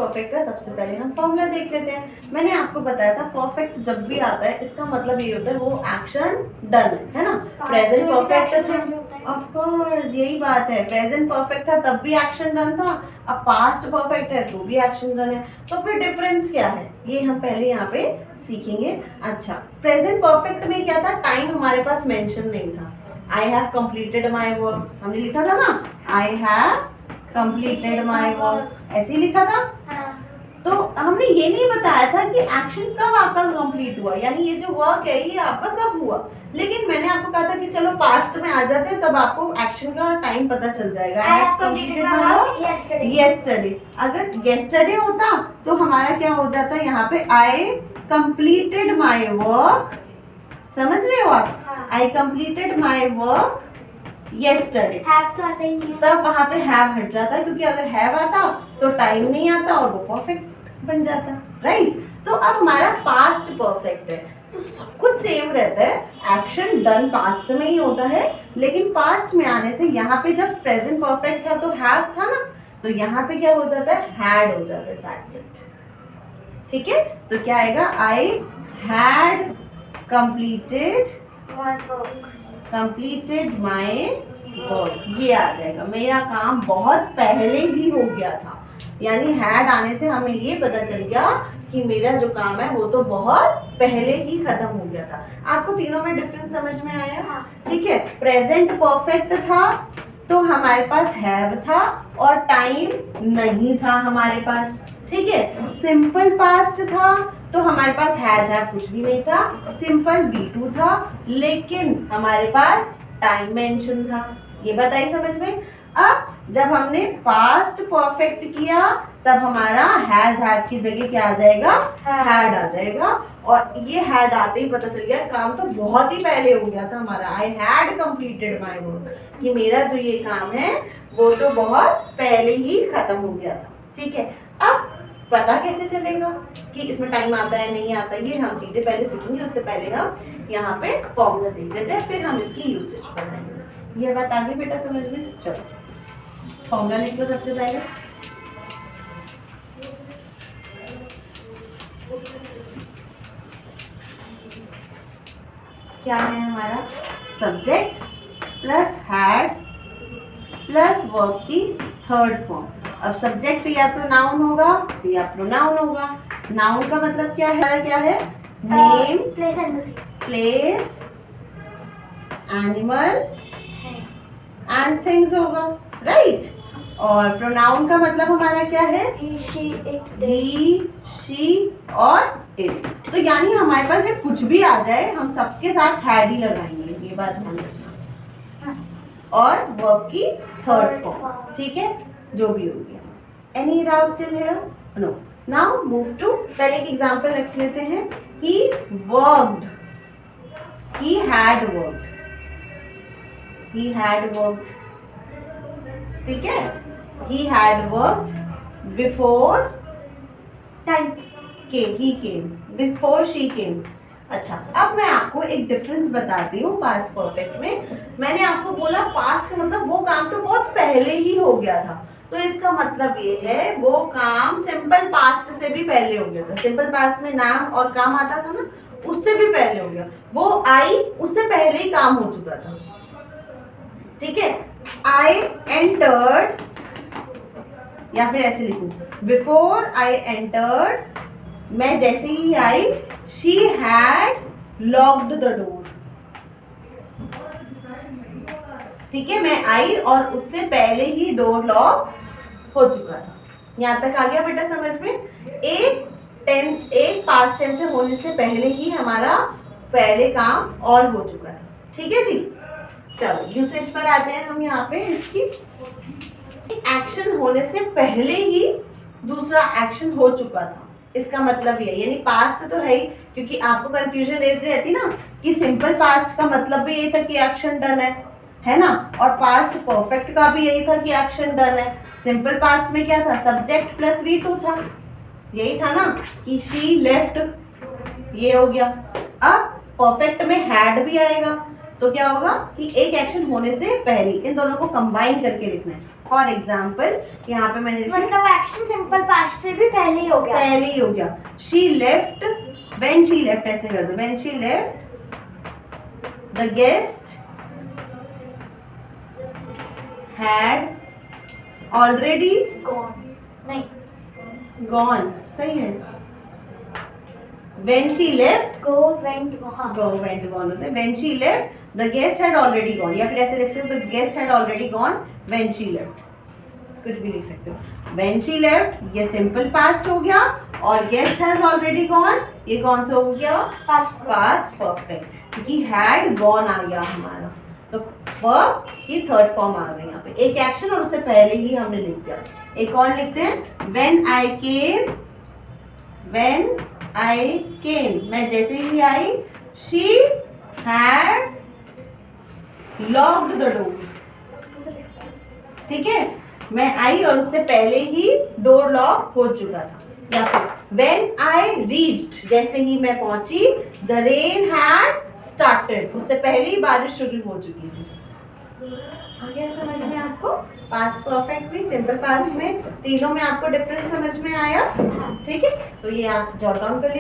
Perfect का सबसे पहले हम फॉर्मूला देख लेते हैं। मैंने आपको बताया था परफेक्ट जब भी आता है इसका मतलब ये होता है वो एक्शन डन है ना। प्रेजेंट परफेक्ट था, ऑफ कोर्स यही बात है, प्रेजेंट परफेक्ट था तब भी एक्शन डन था, अब पास्ट परफेक्ट है तो भी एक्शन डन है। तो फिर डिफरेंस क्या है ये हम पहले यहाँ पे सीखेंगे। अच्छा, प्रेजेंट परफेक्ट में क्या था, टाइम हमारे पास मेंशन नहीं था। I have completed my work हमने लिखा था ना, I have completed my work, ऐसे ही लिखा था। तो हमने ये नहीं बताया था कि एक्शन कब आपका कंप्लीट हुआ, यानी ये जो वर्क है ये आपका कब हुआ। लेकिन मैंने आपको कहा था कि चलो पास्ट में आ जाते हैं तब आपको एक्शन का टाइम पता चल जाएगा। I have completed my work yesterday. अगर यस्टरडे होता तो हमारा क्या हो जाता, यहाँ पे आई कंप्लीटेड माय वर्क, समझ रहे हो आप, I completed my work yesterday, तो आता ही नहीं है। तब वहां पे हैव हट जाता क्योंकि अगर हैव आता तो टाइम नहीं आता और वो परफेक्ट बन जाता, राइट। तो अब हमारा पास्ट परफेक्ट है तो सब कुछ सेम रहता है, एक्शन डन पास्ट में ही होता है, लेकिन पास्ट में आने से यहाँ पे जब प्रेजेंट परफेक्ट था तो हैव था ना, तो यहाँ पे क्या हो जाता है, हैड हो जाता है, दैट्स इट। ठीक है, तो क्या आएगा, I had completed my work, ये आ जाएगा, मेरा काम बहुत पहले ही हो गया था। यानी हैड आने से हमें ये पता चल गया कि मेरा जो काम है वो तो बहुत पहले ही खत्म हो गया था। आपको तीनों में डिफरेंस समझ में आया? ठीक है, प्रेजेंट परफेक्ट था तो हमारे पास हैव था और टाइम नहीं था हमारे पास। ठीक है, सिंपल पास्ट था तो हमारे पास हैज हैव कुछ भी नहीं था, सिंपल V2 था, लेकिन हमारे पास टाइम मेंशन था। ये बताइए समझ में। अब जब हमने पास्ट परफेक्ट किया तब हमारा हैज हैव की जगह क्या आ जाएगा, हैड आ जाएगा, और ये हैड आते ही पता चल गया काम तो बहुत ही पहले हो गया था हमारा। I had completed my work, कि मेरा जो ये काम है वो तो बहुत पहले ही खत्म हो गया था। ठीक है, अब पता कैसे चलेगा कि इसमें टाइम आता है नहीं आता, ये हम चीजें पहले सीखेंगे। उससे पहले हम यहाँ पे फॉर्मूला देख लेते हैं, फिर हम इसकी यूसेज पढ़ेंगे। ये बात आ गई बेटा समझ में? चलो फॉर्मूला लिख लो सबसे पहले। क्या है हमारा, subject plus had plus verb की थर्ड फॉर्म। अब सब्जेक्ट या तो नाउन होगा या प्रोनाउन होगा। नाउन का मतलब क्या है, name, place, animal and things होगा, राइट। और प्रोनाउन का मतलब हमारा क्या है, ही, शी और इट। तो यानी हमारे पास ये कुछ भी आ जाए हम सबके साथ हैड ही लगाएंगे, ये बात ध्यान रखना। और वर्ब की थर्ड फॉर्म, ठीक है, जो भी हो गया। Any doubt till here? No. Now move to, पहले एक एग्जांपल रख लेते हैं। He worked, he had worked, he had worked, ठीक है, he had worked before time he came, before she came। अच्छा, अब मैं आपको एक डिफरेंस बताती हूँ पास्ट परफेक्ट में। मैंने आपको बोला पास्ट का मतलब वो काम तो बहुत पहले ही हो गया था, तो इसका मतलब ये है वो काम सिंपल पास्ट से भी पहले हो गया था। सिंपल पास्ट में नाम और काम आता था ना, उससे भी पहले हो गया। वो आई उससे पहले ही काम हो चुका था। ठीक है, आई एंटर्ड, या फिर ऐसे लिखूं, बिफोर आई एंटर्ड, मैं जैसे ही आई, she had locked the door. ठीक है, मैं आई और उससे पहले ही डोर लॉक हो चुका था। यहां तक आ गया बेटा समझ में? एक पास्ट टेंस से होने से पहले ही हमारा पहले काम और हो चुका था। ठीक है जी, चलो यूसेज पर आते हैं हम। यहाँ पे इसकी एक्शन होने से पहले ही दूसरा एक्शन हो चुका था, इसका मतलब ये, यानी पास्ट तो है ही, क्योंकि आपको कंफ्यूजन रहती ना कि सिंपल पास्ट का मतलब भी यही था कि एक्शन डन है ना, और पास्ट परफेक्ट का भी यही था कि एक्शन डन है। सिंपल पास्ट में क्या था, सब्जेक्ट प्लस V2 था, यही था ना कि शी लेफ्ट, ये हो गया। अब परफेक्ट में हैड भी आएगा तो क्या होगा कि एक एक्शन होने से पहले इन दोनों को कंबाइन करके लिखना है। फॉर एग्जाम्पल यहाँ पे मैंने मतलब एक्शन सिंपल पास्ट से भी पहले ही हो गया। पहले ही हो गया। She left, when she left ऐसे कर दो, when she left the guest had already gone, नहीं गॉन, सही है। When she left, go went, हाँ go went gone होते हैं। When she left, the guest had already gone, या फिर ऐसे लिख सकते हो the guest had already gone when she left, कुछ भी लिख सकते हो। When she left ये simple past हो गया और guest has already gone ये कौन सा हो गया? Past perfect, क्योंकि had gone आ गया हमारा, तो verb की थर्ड फॉर्म आ गई यहाँ पे। एक एक्शन और उससे पहले ही हमने लिख दिया। एक और लिखते हैं when I came, when I came, मैं जैसे ही आई, she had locked the door, ठीक है, मैं आई और उससे पहले ही डोर लॉक हो चुका था। या फिर when I reached, जैसे ही मैं पहुंची, the rain had started, उससे पहले ही बारिश शुरू हो चुकी थी। आ गया समझ में आपको? पास्ट परफेक्ट में, सिंपल पास्ट में, तीनों में आपको डिफरेंस समझ में आया? ठीक है, तो ये आप जॉट डाउन कर लीजिए।